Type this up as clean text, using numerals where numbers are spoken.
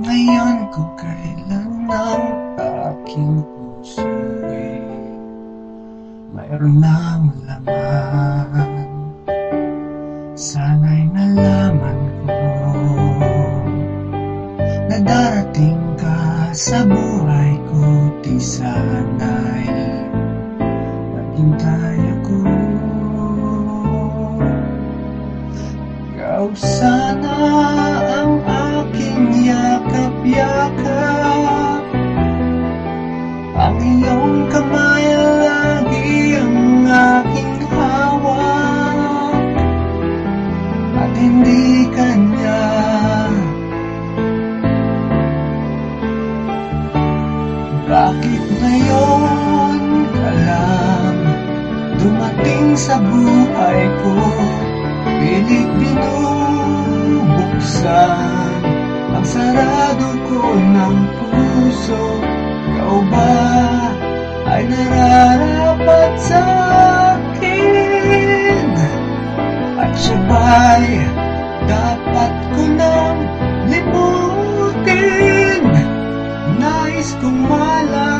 ngayon ko kailan ng aking puso'y mayroon ng laman. Sana'y nalaman ko na darating ka sa buhay ko, di sana'y naghintay ako. Ikaw sana ang aking yakap-yakap, ang iyong kamay lagi ang aking hawak, at hindi kanya. Bakit ngayon ka lang dumating sa buhay ko? Pilit binubuksan ang sarado ko ng puso. Ikaw ba ay nararapat sa akin? At siya ba'y dapat ko nang limutin? Nais kong malaman